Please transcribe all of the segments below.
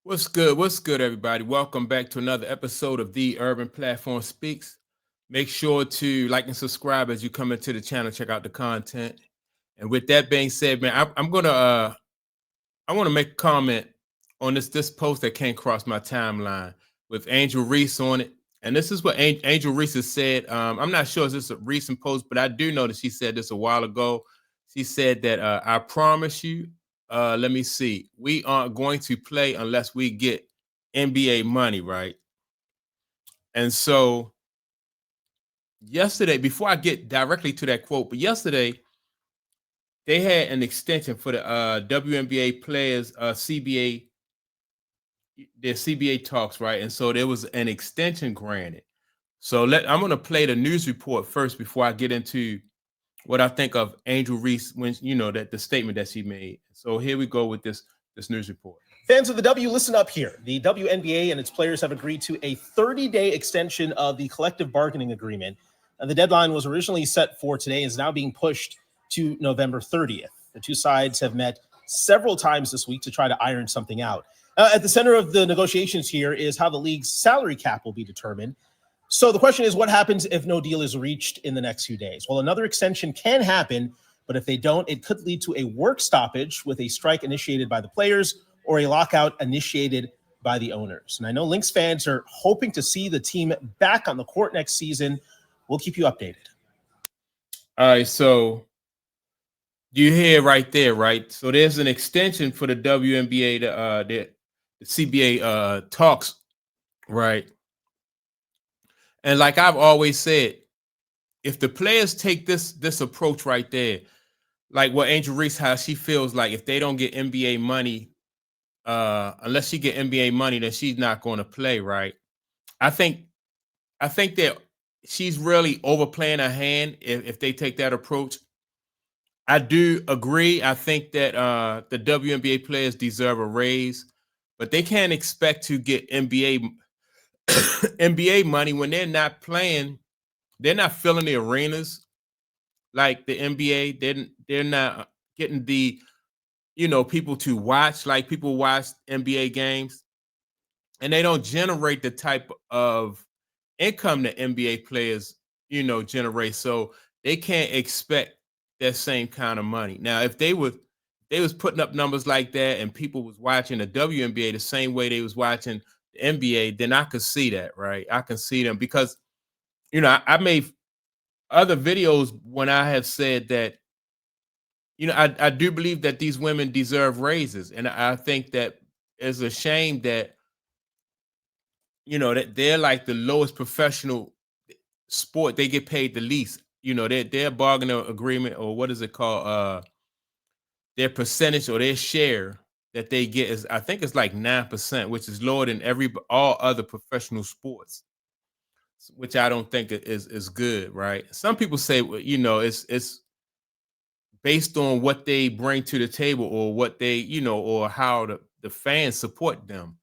What's good? What's good, everybody? Welcome back to another episode of The Urban Platform Speaks. Make sure to like and subscribe as you come into the channel. Check out the content. And with that being said, man, I want to make a comment on this post that came across my timeline with Angel Reese on it. And this is what Angel Reese has said. I'm not sure if this is a recent post, but I do know that she said this a while ago. She said that I promise you, let me see, we aren't going to play unless we get NBA money, right? And so yesterday, before I get directly to that quote, but yesterday they had an extension for the WNBA players CBA, their CBA talks, right? And so there was an extension granted. So I'm going to play the news report first before I get into what I think of Angel Reese when that the statement that she made. So here we go with this news report. Fans of the W, listen up here. The WNBA and its players have agreed to a 30-day extension of the collective bargaining agreement. And the deadline was originally set for today, is now being pushed to November 30th. The two sides have met several times this week to try to iron something out. At the center of the negotiations here is how the league's salary cap will be determined. So the question is, what happens if no deal is reached in the next few days? Well, another extension can happen, but if they don't, it could lead to a work stoppage with a strike initiated by the players or a lockout initiated by the owners. And I know Lynx fans are hoping to see the team back on the court next season. We'll keep you updated. All right, so you hear right there, right? So there's an extension for the WNBA, the CBA talks, right? And like I've always said, if the players take this approach right there, like what Angel Reese, how she feels like if they don't get NBA money, unless she get NBA money, then she's not going to play, right? I think that she's really overplaying her hand if they take that approach. I do agree. I think that the WNBA players deserve a raise, but they can't expect to get NBA money when they're not playing. They're not filling the arenas like the NBA. They're not getting the people to watch like people watch NBA games, and they don't generate the type of income that NBA players generate. So they can't expect that same kind of money. Now, if they was putting up numbers like that and people was watching the WNBA the same way they was watching the NBA, then I could see that, right? I can see them because I made other videos when I have said that I do believe that these women deserve raises, and I think that it's a shame that that they're like the lowest professional sport. They get paid the least. Their bargaining agreement, or what is it called? Their percentage or their share that they get is, I think it's like 9%, which is lower than all other professional sports, which I don't think is good, right? Some people say, well, it's based on what they bring to the table or what they, or how the fans support them.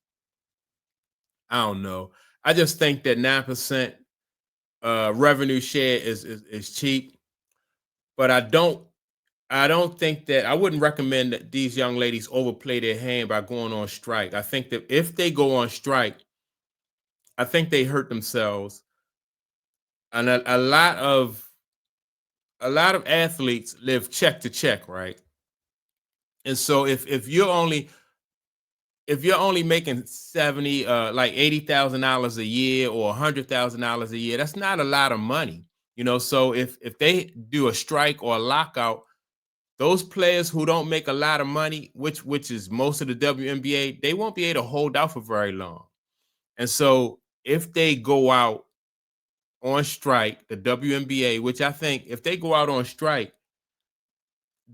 I don't know. I just think that 9% revenue share is cheap, but I don't think that I wouldn't recommend that these young ladies overplay their hand by going on strike. I think that if they go on strike, I think they hurt themselves. And a lot of athletes live check to check, right? And so if you're only making 70 like $80,000 a year or $100,000 a year, that's not a lot of money. So if they do a strike or a lockout, those players who don't make a lot of money, which is most of the WNBA, they won't be able to hold out for very long. And so if they go out on strike, the WNBA, which I think if they go out on strike,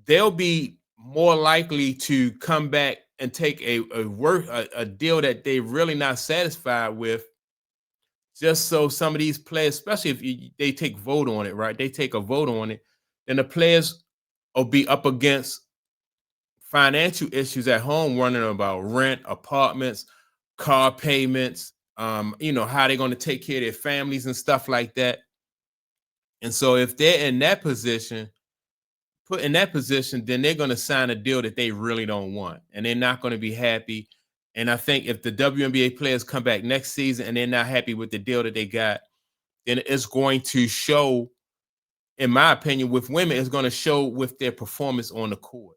they'll be more likely to come back and take a deal that they're really not satisfied with, just so some of these players, especially if they take vote on it, right? They take a vote on it, then the players will be up against financial issues at home, running about rent, apartments, car payments, how they're going to take care of their families and stuff like that. And so if they're in that position, then they're going to sign a deal that they really don't want, and they're not going to be happy. And I think if the WNBA players come back next season and they're not happy with the deal that they got, then it's going to show, in my opinion, with women, it's going to show with their performance on the court.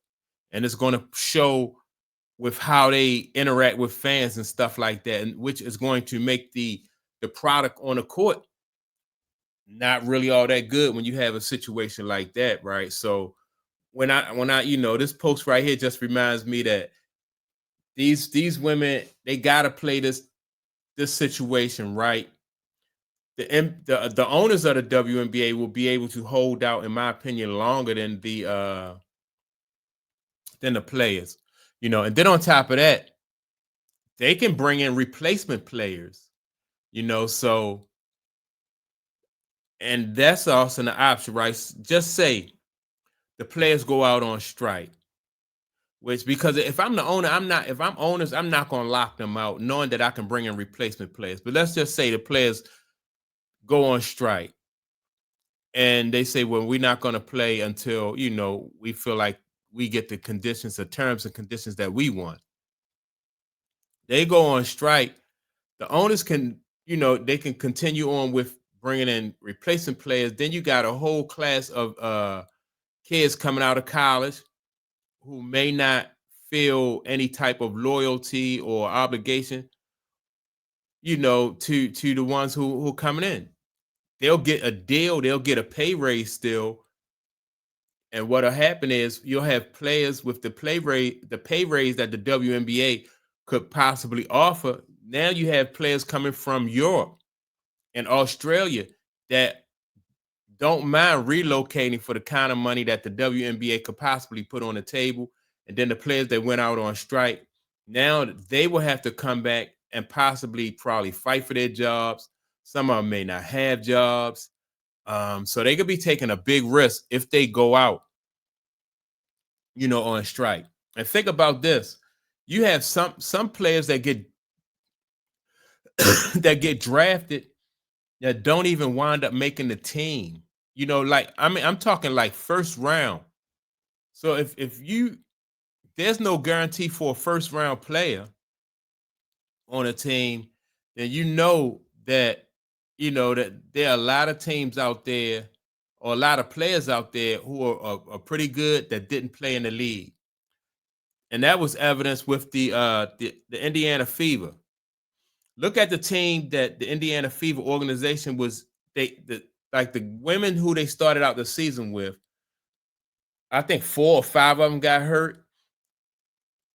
And it's going to show with how they interact with fans and stuff like that, and which is going to make the product on the court not really all that good when you have a situation like that, right? So when I this post right here just reminds me that these women, they gotta play this situation right. The owners of the WNBA will be able to hold out, in my opinion, longer than the players, and then on top of that, they can bring in replacement players, so, and that's also an option, right? Just say the players go out on strike, which, because if I'm the owner, if I'm owners, I'm not going to lock them out, knowing that I can bring in replacement players. But let's just say the players go on strike and they say, well, we're not going to play until, we feel like we get the conditions, the terms and conditions that we want. They go on strike. The owners can, they can continue on with bringing in replacement players. Then you got a whole class of kids coming out of college who may not feel any type of loyalty or obligation, to the ones who coming in. They'll get a deal, they'll get a pay raise still. And what'll happen is you'll have players with the pay raise that the WNBA could possibly offer. Now you have players coming from Europe and Australia that don't mind relocating for the kind of money that the WNBA could possibly put on the table. And then the players that went out on strike, now they will have to come back and possibly probably fight for their jobs. Some of them may not have jobs. So they could be taking a big risk if they go out, on strike. And think about this. You have some players that get that get drafted that don't even wind up making the team. Like, I mean, I'm talking like first round. So if you, there's no guarantee for a first round player on a team, then that that there are a lot of teams out there, or a lot of players out there who are pretty good that didn't play in the league. And that was evidence with the Indiana Fever. Look at the team that the Indiana Fever organization was, like the women who they started out the season with. I think 4 or 5 of them got hurt,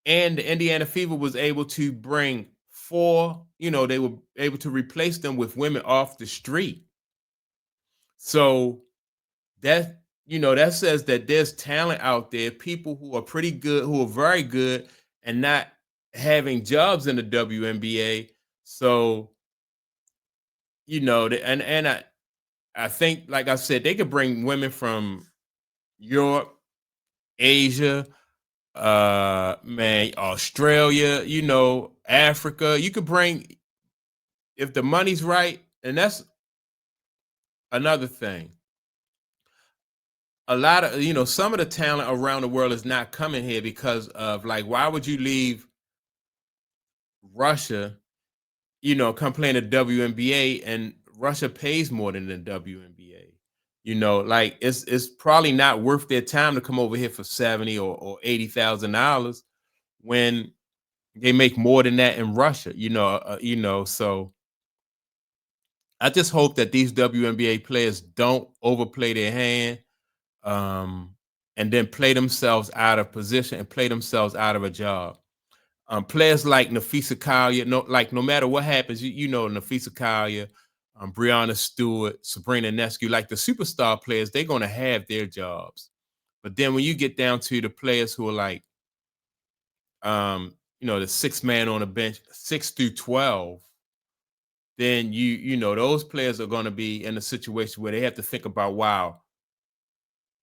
and the Indiana Fever was able to bring 4. They were able to replace them with women off the street. So that says that there's talent out there, people who are pretty good, who are very good, and not having jobs in the WNBA. So and I think, like I said, they could bring women from Europe, Asia, Australia, Africa. You could bring, if the money's right, and that's another thing. A lot of, some of the talent around the world is not coming here because of, like, why would you leave Russia, come play in the WNBA, and Russia pays more than the WNBA? Like, it's probably not worth their time to come over here for $70,000 or $80,000 when they make more than that in Russia. So I just hope that these WNBA players don't overplay their hand, and then play themselves out of position and play themselves out of a job. Players like Nafisa Collier, no matter what happens, Nafisa Collier, Breonna Stewart, Sabrina Nescu, like the superstar players, they're going to have their jobs. But then when you get down to the players who are like, the 6 man on the bench, 6 through 12, then those players are going to be in a situation where they have to think about, wow,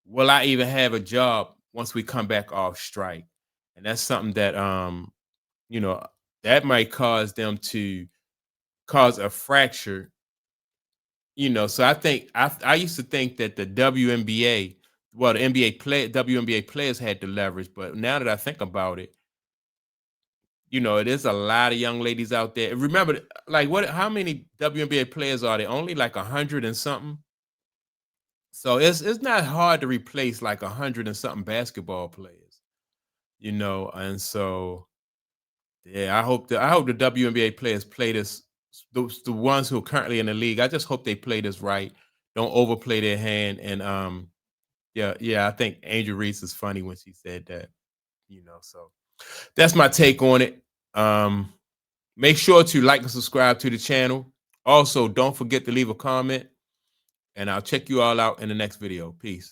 will I even have a job once we come back off strike? And that's something that that might cause them to cause a fracture. So I think I used to think that the WNBA, well, the WNBA players had the leverage, but now that I think about it, you know, there's a lot of young ladies out there. Remember, like, how many WNBA players are there? Only like 100 and something. So it's not hard to replace like 100 and something basketball players, you know. And so, yeah, I hope the WNBA players play this. The ones who are currently in the league, I just hope they play this right. Don't overplay their hand. And yeah, I think Angel Reese is funny when she said that, you know. So that's my take on it. Make sure to like and subscribe to the channel. Also, don't forget to leave a comment, and I'll check you all out in the next video. Peace.